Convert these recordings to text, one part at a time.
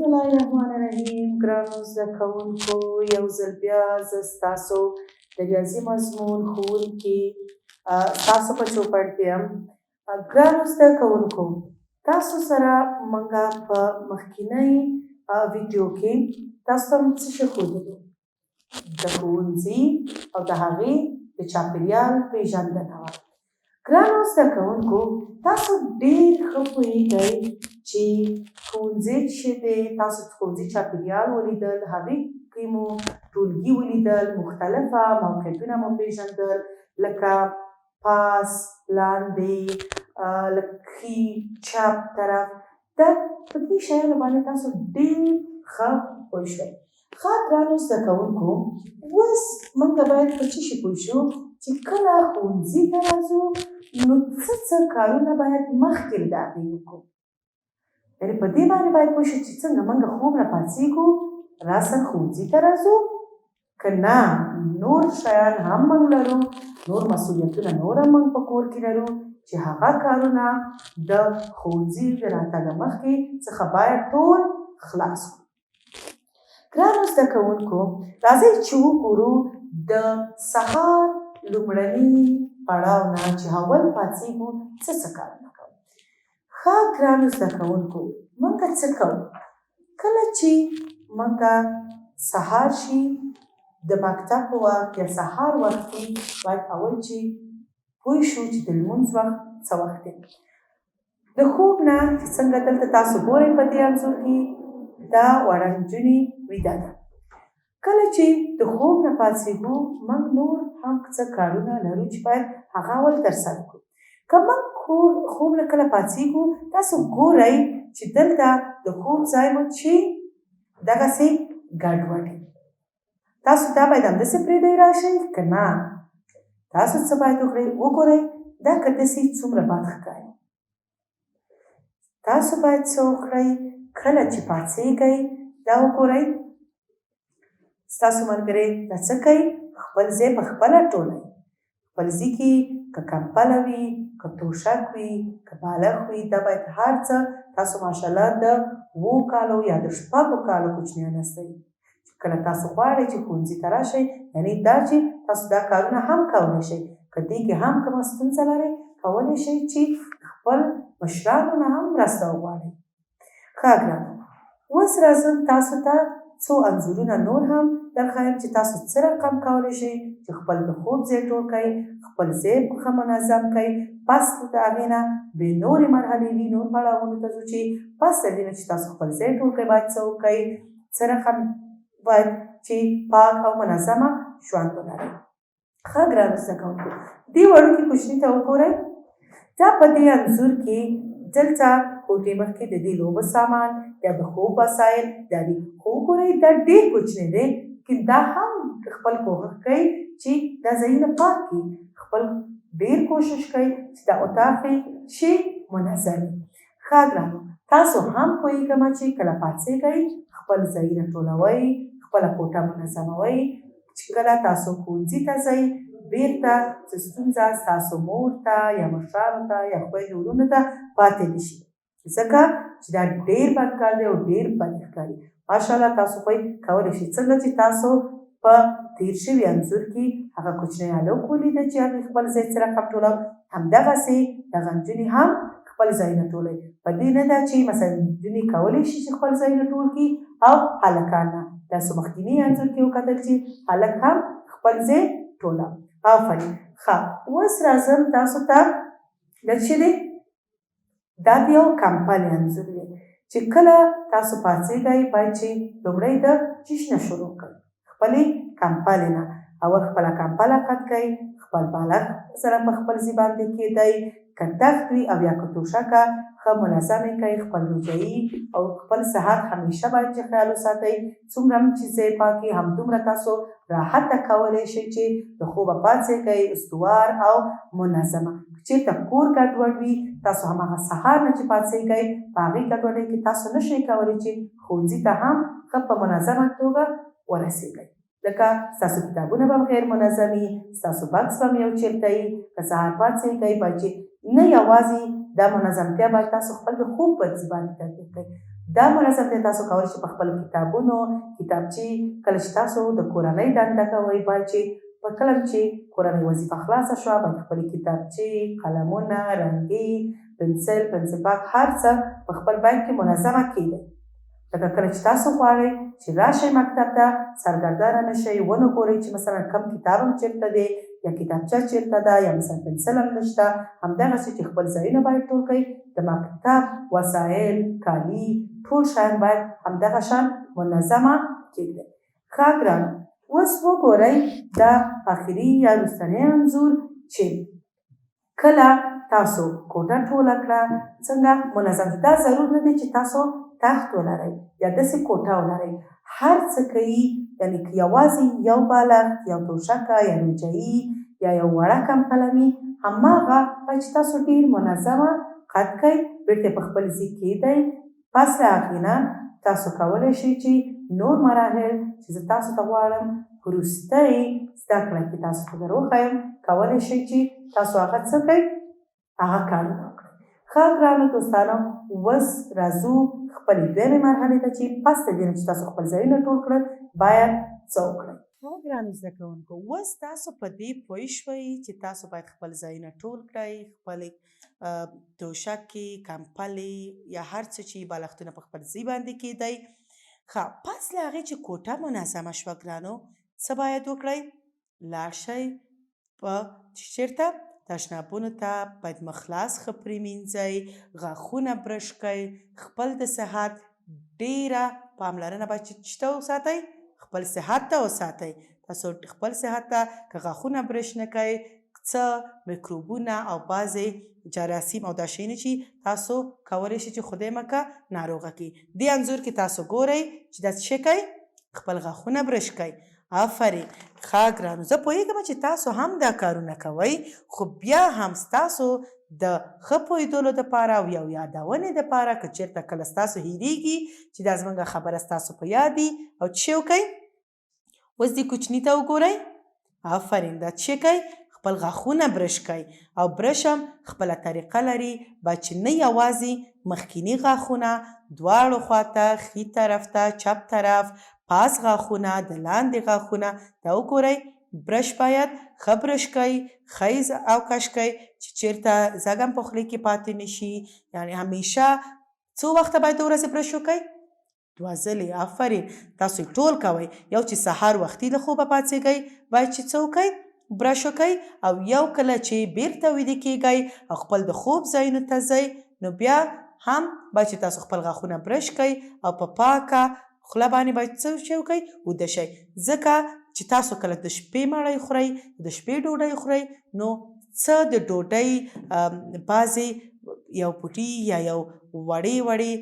الله الرحمن الرحیم. ګرانو زده کوونکو، یو ځل بیا زه ستاسو د ریاضي مضمون ښوونکي ستاسو په چوپړ کې یم. ګرانو زده کوونکو، تاسو سره موږ په مخکینۍ ویډیو کې تاسو ته څه شی ښودلي؟ د ښوونځي او د هغې د چاپېریال پېژندنه وه. ګرانو زده کوونکو، تاسو ډېر ښه پوهېږئ چې ښوونځی چې دی، تاسو ښوونځي چاپېریال ولیدل، هغې کې مو ټولګي ولیدل، مختلفه موقعیتونه مو پېژندل، لکه پاس، لاندې، لکه ښي، چپ طرف. په دې شیانو باندې تاسو ډېر ښه پوه شئ. ښه ګرانو زده کوونکو، اوس موږ باید په څه شي پوه شو چې کله ښوونځي ته راځو نو څه کارونه باید مخکې له هغې وکړو. یعنې په دې باندې باید پوه شو چې څنګه موږ خوب نه پاڅېږو، راساً ښوونځي ته راځو، که نه نور شیان هم موږ لرو، نور مسؤلیتونه نور هم موږ په کور کې لرو چې هغه کارونه د ښوونځي د راتګه مخکې څخه باید ټول خلاص کړو. ګرانو زده کوونکو، راځئ چې وګورو د سهار لومړني پړاو نه چې اول پاڅېږو څه کارونه کوو. ښه ګرانو زده کوونکو، موږ څه کوو؟ کله چې موږ سهار شي، د مکتب په وخت یا سهار وخت کې باید اول چې پوه شو چې د لمونځ وخت څه وخت دی. د خوب نه چې څنګه دلته تاسو ګورئ په دې انځور کې، دا وړه نجونې ویده ده. کله چې د خوب نه پاڅېږو، موږ نور هم څه کارونه لرو چې باید هغه اول ترسره کړو. که موږ خوب نه کله پاڅېږو، تاسو ګورئ چې دلته د خوب ځای مو چې دغسې ګډوډ وي. تاسو دا باید همداسې پرېږدئ راشئ، که نه تاسو څه باید وګورئ، دا که داسې څومره بد ښکاري. تاسو باید څه وکړئ، کله چې پاڅېږئ دا وګورئ ستاسو ملګري دا څه کوي، خپل ځای په خپله ټولوي. خپل ځای کې که کمپله وي، که توشک وي، که بالښت وي، دا باید هر څه تاسو ماشاءالله د 7 کالو یا د 6 کالو کوچنیان هستئ. کله تاسو غواړئ چې ښوونځي ته راشئ، یعنې دا چې تاسو دا کارونه هم کولی شئ. که دې کې هم کومه ستونزه لرئ، کولی شئ چې خپل مشرانو نه هم مرسته وغواړئ. ښه ګرانو، اوس راځم تاسو ته څو انځورونه نور هم درښایم چې تاسو څه رقم کولی شئ چې خپل د خوب ځای ټول کړئ، خپل ځای ښه منظم کړئ. پس د هغې نه بې نورې مرحلې دي، نور پړاوونو ته ځو چې پس د دې نه چې تاسو خپل ځای ټول کړئ باید څه وکړئ، څه رقم باید چې پاک او منظمه ژوند ولرئ. ښه ګرانو زده کوونکو، دې وړوکي کوچني ته وګورئ. دا په دې انځور کې دلته کوټې مخکې د دې لوبو سامان یا د خوب وسایل دا دي. خو وګورئ دا ډېر کوچنی دی، لیکن دا هم خپل کوښښ کوي چې دا ځایونه پاک کړي. خپل ډېر کوشش کوي چې دا اطاق چې منظم وي. ښه ګرانو، تاسو هم پوهېږم چې کله پاڅېږئ خپل ځایونه ټولوئ، خپله کوټه منظموئ، چې کله تاسو ښوونځي ته ځئ بېرته څه ستونزه ستاسو مور ته یا مشرانو ته یا خویندو وروڼو ته پاتې نه شي، ځکه چې دا ډېر بد کار دی او ډېر بد ښکاري. ماشاءالله تاسو خو کولی شئ څنګه چې تاسو په تېر شوي انځور کې هغه کوچنی هلک ولیده چې هغې خپل ځای څه رقم ټولوه، همدغسې دغه نجونې هم خپل ځایونه ټولوي. په دې نه ده چې مثلا نجونې کولی شي چې خپل ځایونه ټول کړي او هلکان نه. تاسو مخکیني انځور کې وکتل چې هلک هم خپل ځای ټولوه. آفرین. ښه، اوس راځم تاسو ته دا چې دی دا د یو کمپلې انځور دی چې کله تاسو پاڅېږئ باید چې لومړی د چشنه شروع کړئ، خپلې کمپلې نه. اول خپله کمپله قد کړئ، خپل بالښت سره په خپل ځای باندې کېږدئ، که تخت وي او یا که توشکه ښه منظمې کړئ، خپل روجایي او خپل صحت همیشه باید چې خیال وساتئ. څومره هم چې ځای پاک وي همدومره تاسو راحته کولی شئ چې د خوبه پاڅېږئ استوار او منظمه. چېرته کور ګډوډ وي، تاسو هماغه سهار نه چې پاڅېږئ په هغې ګډوډۍ کې تاسو نه شئ کولی چې ښوونځي ته هم ښه په منظمه توګه ورسېږئ. لکه ستاسو کتابونه به هم غیر منظم وي، ستاسو بکس به هم یو چېرته وي. که سهار پاڅېږئ باید چې نه یوازې دا منظمتیا باید تاسو خپل د خوب پر ځای باندې تطبیق کړئ، دا منظم دی تاسو کولی شئ په خپلو کتابونو کتابچې کله چې تاسو د کورنۍ دنده کوئ باید چې په کله چې کورنۍ وظیفه خلاصه شوه باید خپلې کتابچې قلمونه رنګې پنسل پاک هر څه په خپل بیت کې منظمه کیږدئ لکه کله چې تاسو غواړئ چې راشئ مکتب ته سرګردانه نه شئ ونه ګورئ چې مثلا کم کتاب هم چېرته دی یا کتابچه چېرته ده یا مثلا پنسل هم نشته همدغسې چې خپل ځایونه باید ټول کړئ د مکتب وسایل کالي ټول شیان باید همدغه شان منظمه کیږدئ. ښه ګرانو اوس وګورئ دا آخري یا وروستنی انځور چې کله تاسو کوټه ټوله کړه څنګه منظم دا ضرور نه دی چې تاسو تخت ولرئ یا داسې کوټه ولرئ هر څه کوي یعنې که یوازې یو بالښت یو توشکه یا روجایي یا یو وړه کمقلمي هماغه باید چې تاسو ډېر منظمه قد کړئ بیرته په خپل ځای کېږدئ. پس له هغې نه تاسو کولی شئ چې نور مراحل چې زه تاسو ته غواړم وروستۍ زده کړه کې تاسو ته در وښیم کولی شئ چې تاسو هغه څه کړئ هغه کارونه وکړئ. ښه ګرانو دوستانو اوس راځو خپلې دویمې مرحلې ته چې پس د دې نه چې تاسو خپل ځایونه ټول کړل باید څه وکړئ. ښه ګرانو زده کوونکو اوس تاسو په دې پوه شوئ چې تاسو باید خپل ځایونه ټول کړئ خپلې توشکې کمپلې یا هر څه چې بالښتونه په خپل ځای باندې کېدئ. ښه پس له هغې چې کوټه منظمه شوه ګرانو څه باید وکړئ لاړ شئ په چېرته تشنابونو ته باید مخ لاس ښه پرېمینځئ غاښونه برش کړئ خپل د صحت ډېره پاملرنه باید چې ته وساتئ خپل صحت ته وساتئ. تاسو خپل صحت ته که غاښونه برش نه کوئ څه میکروبونه او بعضې جراثیم او دا شیونه چې تاسو کولی شئ چې خدای مکه ناروغه کړي. دې انځور کې تاسو ګورئ چې دا څه کوئ خپل غاښونه برش کوئ. آفرین ښه ګرانو زه پوهېږم چې تاسو هم دا کارونه کوئ خو بیا هم ستاسو د ښه پوهېدلو دپاره او یو یادونې دپاره که چېرته کله ستاسو هېرېږي چې دا زموږ خبره ستاسو په یاد وي او څه وکئ اوس دې کوچني ته وګورئ آفرین دا څه کوئ خپل غاښونه برش کوئ او برش هم خپله طریقه لري باید چې نه یوازې مخکیني غاښونه دواړو خواته ښي طرف ته چپ طرف پاس غاښونه د لاندې غاښونه دا وګورئ برش باید ښه برش کوئ ښه او کش کوئ چې چېرته زږ هم په خولې کې پاتې نه شي یعنې همیشه څو وخته باید د ورځې برش وکئ 2 ځلې. آفرین تاسو ټول کوئ یو چې سهار وختي له خوبه پاڅېږئ باید چې څه وکئ برش وکئ او یو کله چې بیرته ویده کېږئ او خپل د خوب ځایونو ته ځئ نو بیا هم باید چې تاسو خپل غاښونه برش کوئ او په پاکه خوله باندې باید څه شی وکئ ویده شئ ځکه چې تاسو کله د شپې مړۍ خورئ د شپې ډوډۍ خورئ نو څه د ډوډۍ بعضې یو پوټي یا یو وړې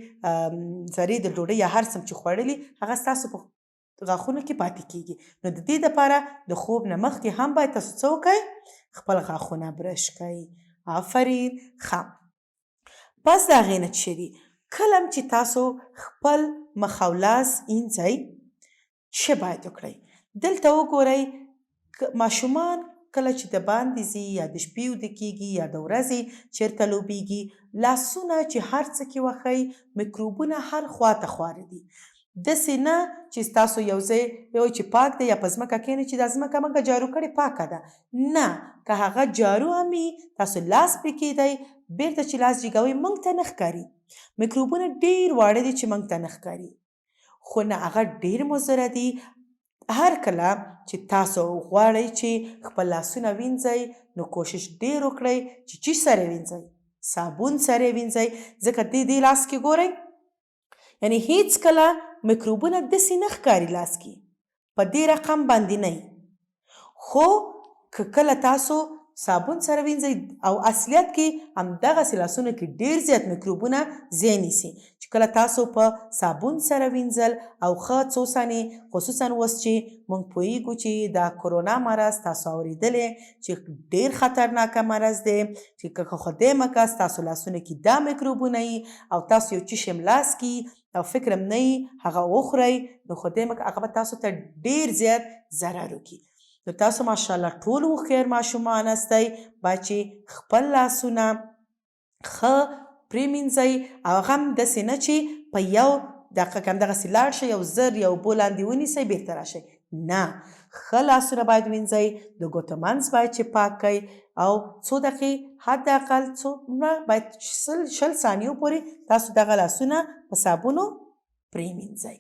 ذرې د ډوډۍ یا هر څه چې خوړلي هغه ستاسو په غاښونو کې پاتې کېږي نو د دې دپاره د خوب نه مخکې هم باید تاسو څه وکئ خپل غاښونه برش کئ. آفرین ښه پس د هغې نه چې دي کله چې تاسو خپل مخ او لاس اینځئ څه باید وکړئ دلته وګورئ ماشومان کله چې د باندې ځي یا د شپې ویده کېږي یا د ورځې چېرته لوبېږي لاسونه چې هر څه کې وښئ میکروبونه هر خواته خواره دي داسې نه چې ستاسو یو ځای چې پاک دی یا په ځمکه کښېنئ چې دا ځمکه موږ جارو کړې پاکه ده نه که هغه جارو هم وي تاسو لاس پرې کېږدئ بیرته چې لاس جګوئ موږ ته نه ښکاري میکروبونه ډېر واړه دي چې موږ ته نه ښکاري خو نه هغه ډېر مضره دي. هر کله چې تاسو غواړئ چې خپل لاسونه وینځئ نو کوشش ډېر وکړئ چې څه سره وینځئ صابون سره وینځئ ځکه دې لاس کې ګورئ یعنی هیڅ کله میکروبونه داسې نه ښکاري لاس کې په دې رقم باندې نه خو که کله تاسو صابون سره وینځئ او اصلیت کې همدغسې لاسونو کې ډېر زیات میکروبونه ځای نیسي چې کله تاسو په صابون سره وینځل او ښه څو ثانیې خصوصا اوس چې موږ پوهېږو چې دا کرونا مرض تاسو اورېدلی چې ډېر خطرناکه مرض دی چې که خدای مکه ستاسو لاسونو کې دا میکروبونه وي او تاسو یو څه شی ملاس کې او فکر هم نه وي هغه وخورئ نو خدای مکه هغه به تاسو ته ډېر زیات ضرر وکړي. نو تاسو ماشاءالله ټول هوښیار ماشومان هستئ باید چې خپل لاسونه ښه پرېمینځئ او هغه هم داسې نه چې په یو دقیقه کې همدغسې لاړ شئ یو زر یو اوبو لاندې ونیسئ بیرته راشئ. نه، ښه لاسونه باید وینځئ، د ګوتو منځ باید چې پاک کئ او څو دقیقې حداقل څومره باید شل ثانیو پورې تاسو دغه لاسونه په صابونو پرېمینځئ.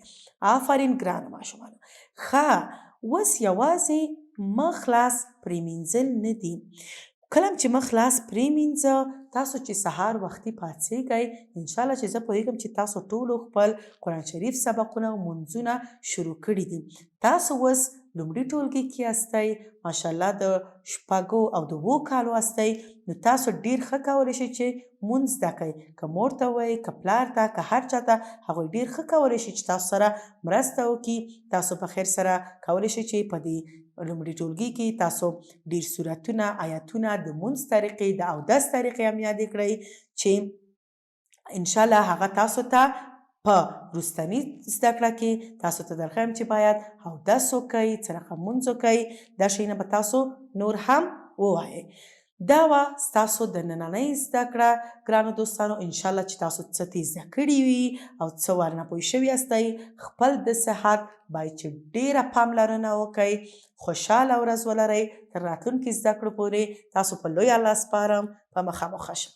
آفرین ګرانو ماشومانو. ښه، اوس یوازې مخ لاس پرېمینځل نه دي. کله چې مخ لاس پرېمینځه، تاسو چې سهار وختي پاڅېږئ، انشاءالله چې زه پوهېږم چې تاسو ټولو خپل قرآن شریف سبقونه او مونځونه شروع کړي دي. تاسو اوس لومړي ټولګي کې یاستئ، ماشاءالله د 6 او 2 کالو هستئ، نو تاسو ډېر ښه کولی شئ چې مونځ زده کئ. که مور ته وایئ، که پلار ته، که هر چا ته، هغوی ډېر ښه کولی شي چې تاسو سره مرسته وکړي. تاسو په خیر سره کولی شئ چې په دې لومړي ټولګي کې تاسو ډېر سورتونه، آیتونه، د مونځ طریقې، د اودس طریقې هم یادې کړئ چې انشاءالله هغه تاسو ته په وروستني زده کړه کې تاسو ته درښیم چې باید اودس وکئ، څرنګه مونځ وکئ. دا شیونه به تاسو نور هم ووایئ. دا وه ستاسو د نننۍ زده کړه ګرانو دوستانو. انشاءالله چې تاسو څه ترې زده کړي وي او څه ورنه پوه شوي یاستئ. خپل د صحت باید چې ډېره پاملرنه وکئ. خوشحاله ورځ ولرئ. تر راتلونکي زده کړو پورې تاسو په لوی الله سپارم. په مخه مو ښه شه.